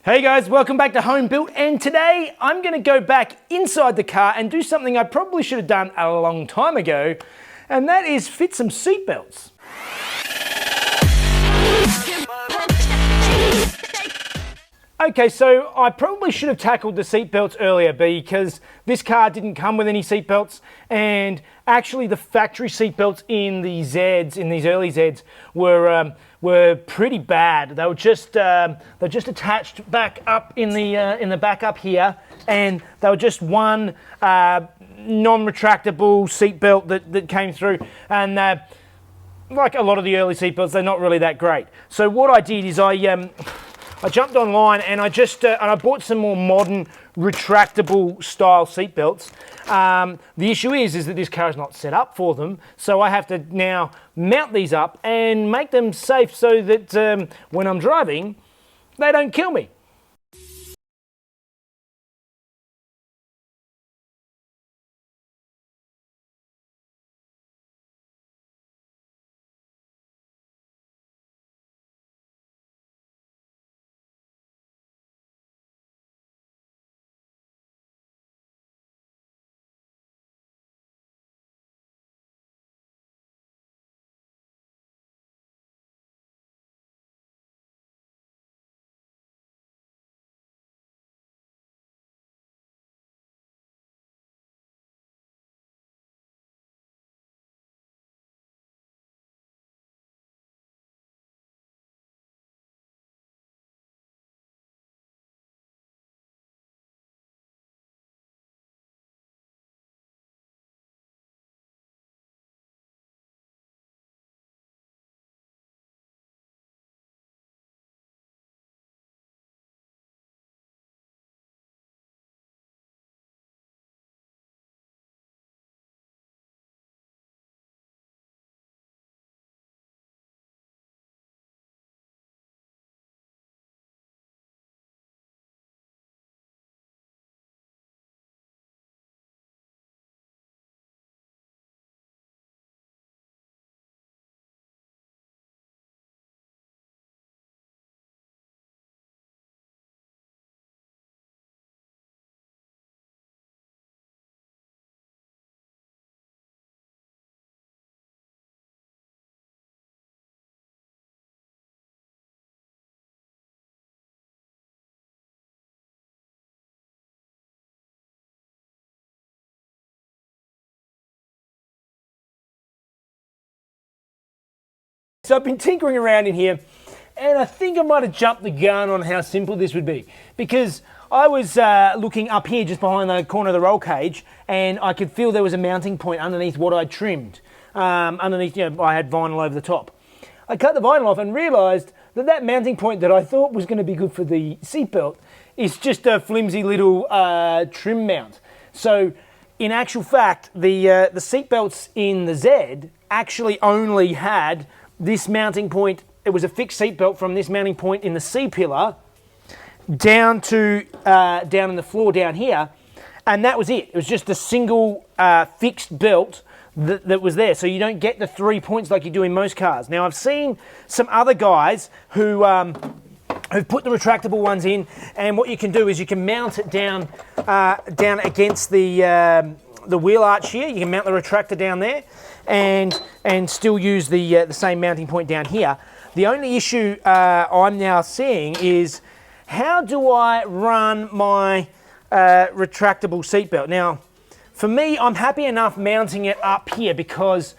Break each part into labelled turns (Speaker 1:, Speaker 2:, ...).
Speaker 1: Hey guys, welcome back to Home Built, and today I'm going to go back inside the car and do something I probably should have done a long time ago, and that is fit some seatbelts. Okay, so I probably should have tackled the seatbelts earlier because this car didn't come with any seatbelts, and actually the factory seatbelts in the Zeds, in these early Zeds, were pretty bad. They were just attached back up in the back up here, and they were just one non-retractable seatbelt that came through, and like a lot of the early seatbelts, they're not really that great. So what I did is I jumped online and I bought some more modern retractable style seatbelts. The issue is that this car is not set up for them, so I have to now mount these up and make them safe so that when I'm driving, they don't kill me. So I've been tinkering around in here, and I think I might have jumped the gun on how simple this would be, because I was looking up here just behind the corner of the roll cage, and I could feel there was a mounting point underneath what I trimmed. Underneath, I had vinyl over the top. I cut the vinyl off and realised that mounting point that I thought was going to be good for the seatbelt is just a flimsy little trim mount. So in actual fact, the seatbelts in the Z actually only had this mounting point. It was a fixed seatbelt from this mounting point in the C-pillar down to down in the floor down here, and that was it. It was just a single fixed belt that was there, so you don't get the 3 points like you do in most cars. Now I've seen some other guys who've put the retractable ones in, and what you can do is you can mount it down against the wheel arch here. You can mount the retractor down there and still use the same mounting point down here. The only issue I'm now seeing is, how do I run my retractable seatbelt? Now, for me, I'm happy enough mounting it up here because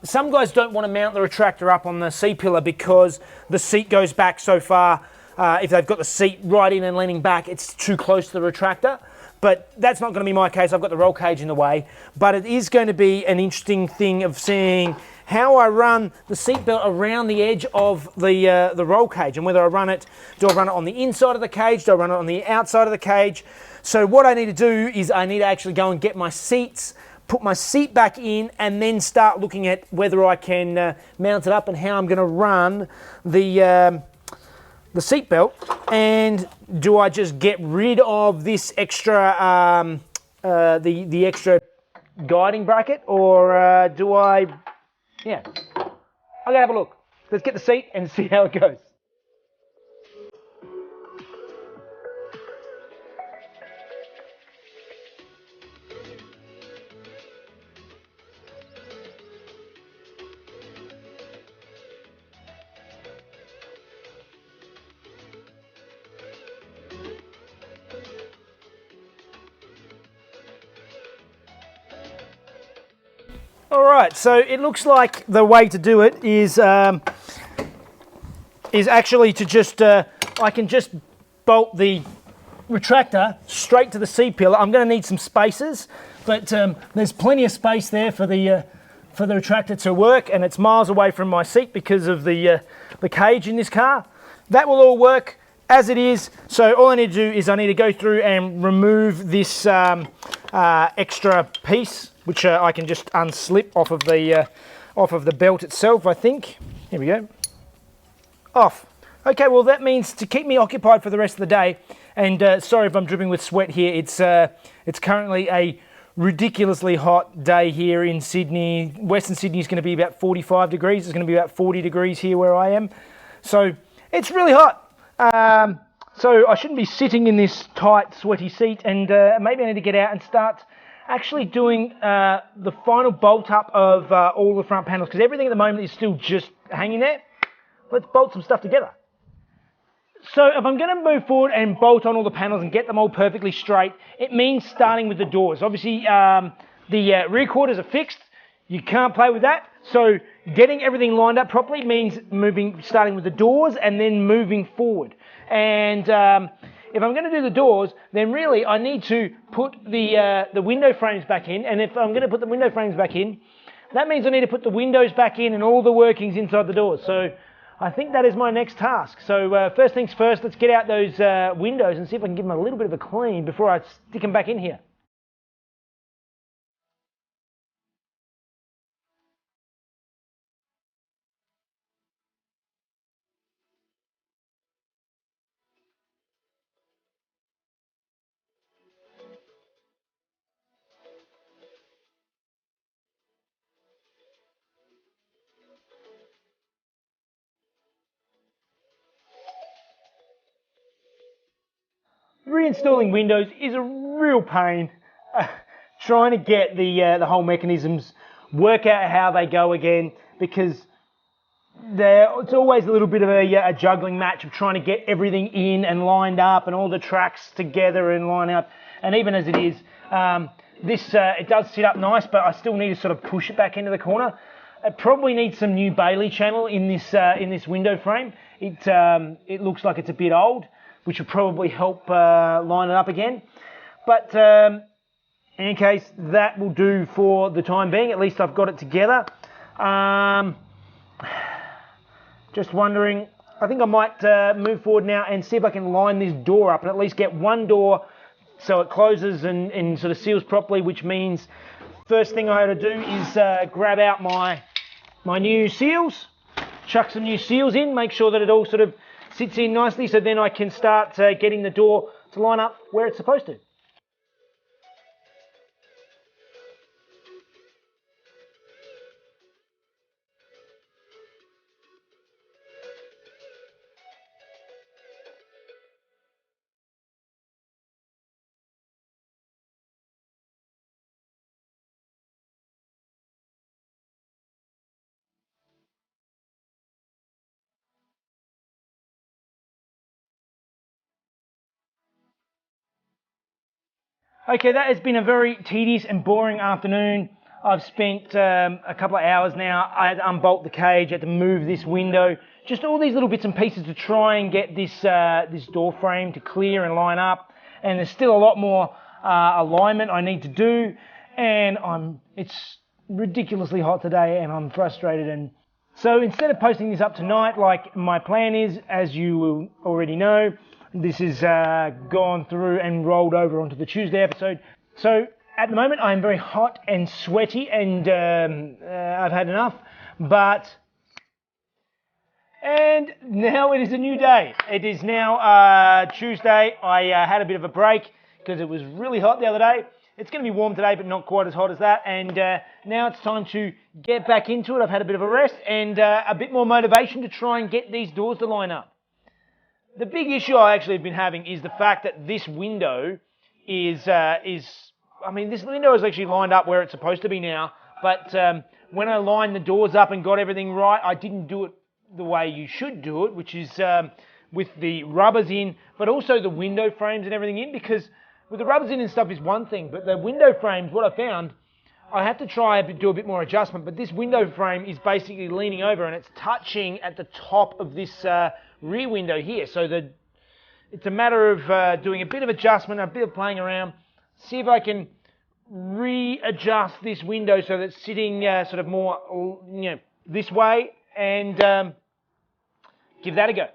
Speaker 1: some guys don't want to mount the retractor up on the C-pillar because the seat goes back so far. If they've got the seat right in and leaning back, it's too close to the retractor. But that's not going to be my case. I've got the roll cage in the way. But it is going to be an interesting thing of seeing how I run the seatbelt around the edge of the roll cage, and whether I run it, do I run it on the inside of the cage, do I run it on the outside of the cage? So what I need to do is I need to actually go and get my seats, put my seat back in, and then start looking at whether I can mount it up and how I'm going to run the seat belt. And do I just get rid of this extra the extra guiding bracket, or do I? Yeah, I'm gonna have a look. Let's get the seat and see how it goes. All right, so it looks like the way to do it is actually to just, I can just bolt the retractor straight to the C-pillar. I'm going to need some spacers, but there's plenty of space there for the retractor to work, and it's miles away from my seat because of the cage in this car. That will all work as it is. So all I need to do is I need to go through and remove this extra piece, which I can just unslip off of the belt itself, I think. Here we go. Off. Okay, well that means to keep me occupied for the rest of the day, and sorry if I'm dripping with sweat here, it's currently a ridiculously hot day here in Sydney. Western Sydney is going to be about 45 degrees. It's going to be about 40 degrees here where I am. So it's really hot. So I shouldn't be sitting in this tight, sweaty seat, and maybe I need to get out and start actually doing the final bolt up of all the front panels, because everything at the moment is still just hanging there. Let's bolt some stuff together. So if I'm going to move forward and bolt on all the panels and get them all perfectly straight, it means starting with the doors. Obviously, the rear quarters are fixed. You can't play with that. So getting everything lined up properly means starting with the doors and then moving forward. And if I'm going to do the doors, then really I need to put the window frames back in. And if I'm going to put the window frames back in, that means I need to put the windows back in and all the workings inside the doors. So I think that is my next task. So first things first, let's get out those windows and see if I can give them a little bit of a clean before I stick them back in here. Reinstalling windows is a real pain. Trying to get the whole mechanisms, work out how they go again, because it's always a little bit of a juggling match of trying to get everything in and lined up and all the tracks together and line up. And even as it is, it does sit up nice, but I still need to sort of push it back into the corner. It probably needs some new Bailey channel in this window frame. It looks like it's a bit old, which will probably help line it up again. But in any case, that will do for the time being. At least I've got it together. Just wondering, I think I might move forward now and see if I can line this door up and at least get one door so it closes and sort of seals properly, which means first thing I had to do is grab out my new seals, chuck some new seals in, make sure that it all sort of sits in nicely, so then I can start getting the door to line up where it's supposed to. Okay, that has been a very tedious and boring afternoon. I've spent a couple of hours now. I had to unbolt the cage, I had to move this window, just all these little bits and pieces to try and get this door frame to clear and line up. And there's still a lot more alignment I need to do. And it's ridiculously hot today and I'm frustrated. And so instead of posting this up tonight, like my plan is, as you will already know, this is gone through and rolled over onto the Tuesday episode. So at the moment I am very hot and sweaty and I've had enough. And now it is a new day. It is now Tuesday. I had a bit of a break because it was really hot the other day. It's going to be warm today, but not quite as hot as that. And now it's time to get back into it. I've had a bit of a rest and a bit more motivation to try and get these doors to line up. The big issue I actually have been having is the fact that this window this window is actually lined up where it's supposed to be now, but when I lined the doors up and got everything right, I didn't do it the way you should do it, which is with the rubbers in, but also the window frames and everything in, because with the rubbers in and stuff is one thing, but the window frames, what I found, I have to try do a bit more adjustment, but this window frame is basically leaning over and it's touching at the top of this rear window here. So it's a matter of doing a bit of adjustment, a bit of playing around, see if I can readjust this window so that it's sitting sort of more, this way, and give that a go.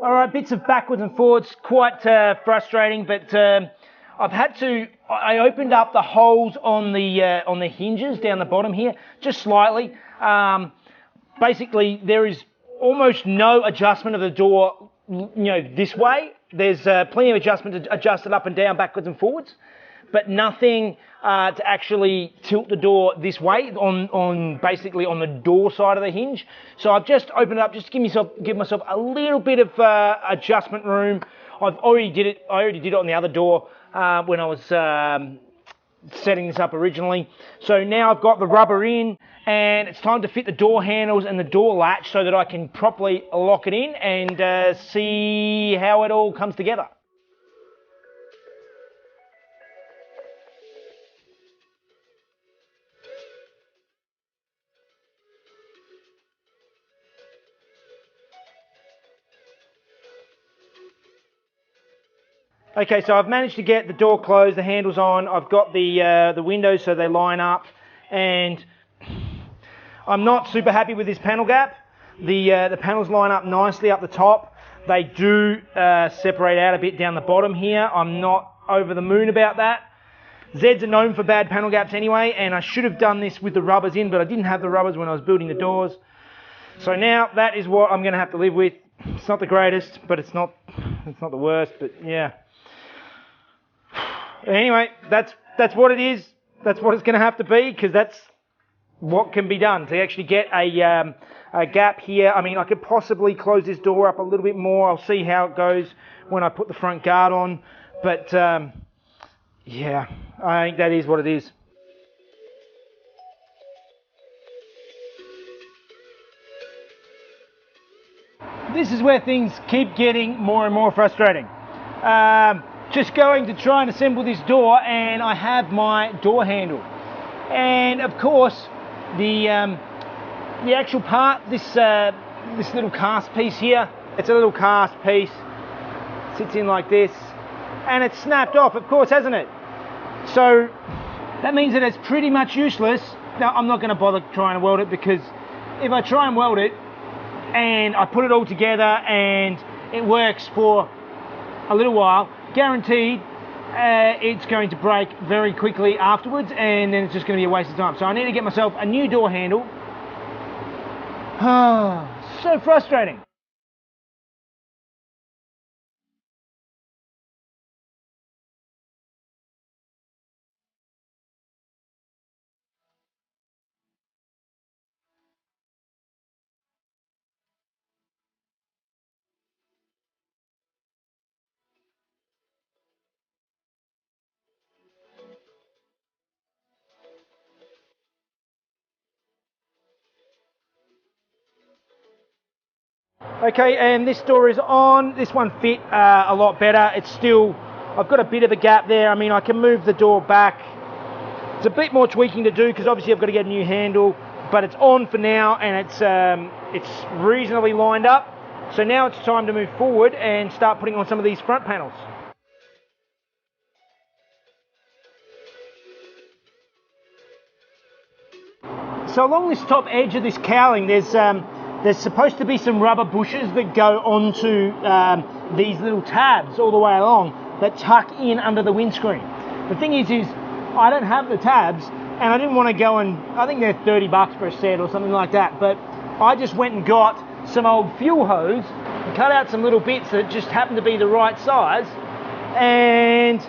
Speaker 1: All right, bits of backwards and forwards, quite frustrating, but I opened up the holes on the hinges down the bottom here, just slightly. Basically, there is almost no adjustment of the door, this way. There's plenty of adjustment to adjust it up and down, backwards and forwards, but nothing to actually tilt the door this way basically on the door side of the hinge. So I've just opened it up just to give myself a little bit of adjustment room. I already did it on the other door when I was setting this up originally. So now I've got the rubber in, and it's time to fit the door handles and the door latch so that I can properly lock it in and see how it all comes together. Okay, so I've managed to get the door closed, the handles on. I've got the windows so they line up, and I'm not super happy with this panel gap. The panels line up nicely up the top. They do separate out a bit down the bottom here. I'm not over the moon about that. Zeds are known for bad panel gaps anyway, and I should have done this with the rubbers in, but I didn't have the rubbers when I was building the doors. So now that is what I'm going to have to live with. It's not the greatest, but it's not the worst, but yeah. Anyway, that's what it is. That's what it's going to have to be, because that's what can be done to actually get a gap here. I mean, I could possibly close this door up a little bit more. I'll see how it goes when I put the front guard on. But yeah, I think that is what it is. This is where things keep getting more and more frustrating. Just going to try and assemble this door, and I have my door handle, and of course the actual part, this little cast piece here, it's a little cast piece, sits in like this, and it's snapped off, of course, hasn't it? So that means that it's pretty much useless. Now, I'm not going to bother trying to weld it, because if I try and weld it and I put it all together and it works for a little while, guaranteed it's going to break very quickly afterwards, and then it's just going to be a waste of time. So I need to get myself a new door handle. So frustrating. Okay, and this door is on. This one fit a lot better. It's still, I've got a bit of a gap there. I mean, I can move the door back. It's a bit more tweaking to do, because obviously I've got to get a new handle, but it's on for now, and it's reasonably lined up. So now it's time to move forward and start putting on some of these front panels. So along this top edge of this cowling, there's supposed to be some rubber bushes that go onto these little tabs all the way along that tuck in under the windscreen. The thing is I don't have the tabs, and I didn't want to go and, I think they're $30 for a set or something like that, but I just went and got some old fuel hose and cut out some little bits that just happened to be the right size and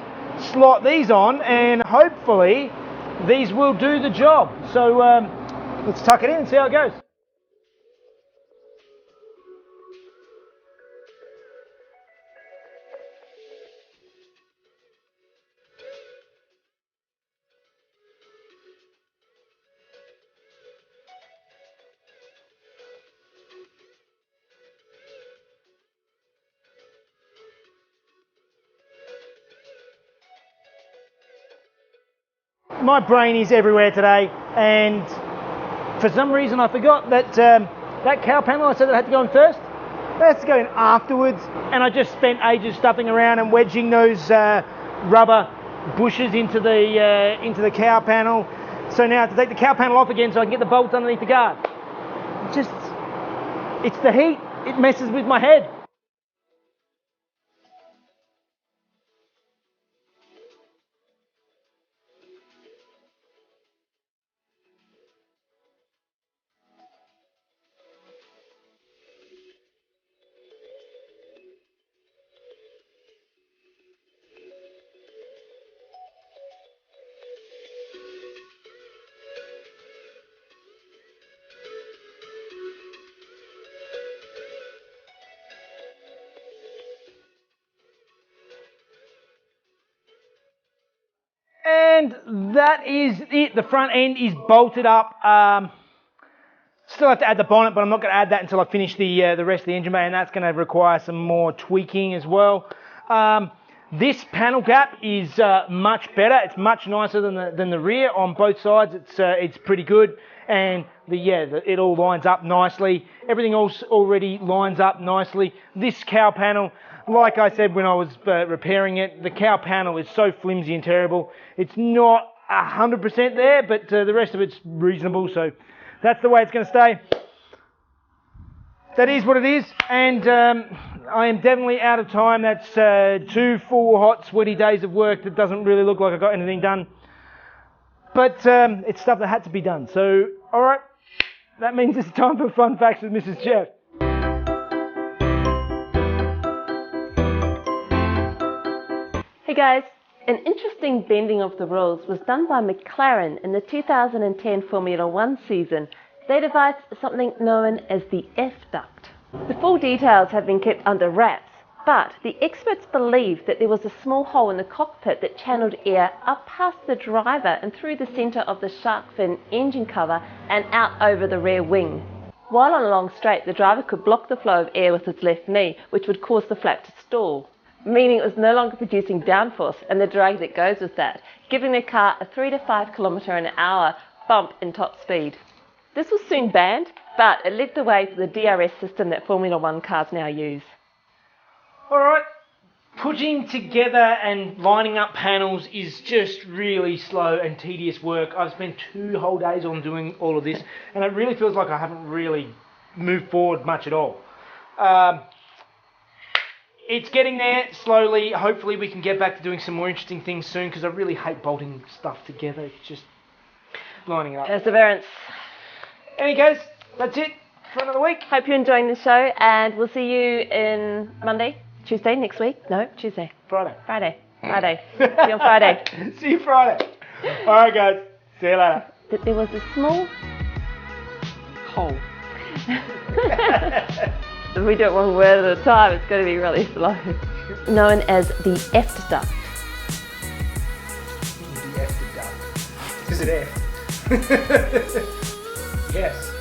Speaker 1: slot these on, and hopefully these will do the job. So let's tuck it in and see how it goes. My brain is everywhere today, and for some reason I forgot that that cow panel I said that had to go in first, that has to go in afterwards, and I just spent ages stuffing around and wedging those rubber bushes into the cow panel. So now I have to take the cow panel off again so I can get the bolts underneath the guard. It's the heat, it messes with my head. And that is it. The front end is bolted up. Still have to add the bonnet, but I'm not going to add that until I finish the rest of the engine bay, and that's going to require some more tweaking as well. This panel gap is much better. It's much nicer than the rear on both sides. It's pretty good, and it all lines up nicely. Everything else already lines up nicely. This cow panel, like I said when I was repairing it, the cow panel is so flimsy and terrible. It's not 100% there, but the rest of it's reasonable, so that's the way it's going to stay. That is what it is, and I am definitely out of time. That's 2 full, hot, sweaty days of work that doesn't really look like I got anything done. But it's stuff that had to be done. So, alright, that means it's time for Fun Facts with Mrs. Jeff.
Speaker 2: Hey guys, an interesting bending of the rules was done by McLaren in the 2010 Formula 1 season. They devised something known as the F-duct. The full details have been kept under wraps, but the experts believe that there was a small hole in the cockpit that channeled air up past the driver and through the centre of the shark fin engine cover and out over the rear wing. While on a long straight, the driver could block the flow of air with his left knee, which would cause the flap to stall, meaning it was no longer producing downforce and the drag that goes with that, giving the car a 3 to 5 km/h bump in top speed. This was soon banned, but it led the way for the DRS system that Formula 1 cars now use.
Speaker 1: Alright, putting together and lining up panels is just really slow and tedious work. I've spent 2 whole days on doing all of this, and it really feels like I haven't really moved forward much at all. It's getting there slowly. Hopefully we can get back to doing some more interesting things soon, because I really hate bolting stuff together. It's just lining it up.
Speaker 2: Perseverance.
Speaker 1: Anyway guys, that's it for another week.
Speaker 2: Hope you're enjoying the show, and we'll see you in Tuesday next week. No, Tuesday.
Speaker 1: Friday.
Speaker 2: See you on Friday.
Speaker 1: See you Friday. Alright guys, see you later.
Speaker 2: That there was a small hole. If we do it one word at a time, it's going to be really slow. Known as the F-duct.
Speaker 1: The F-duct. Is it F? Yes.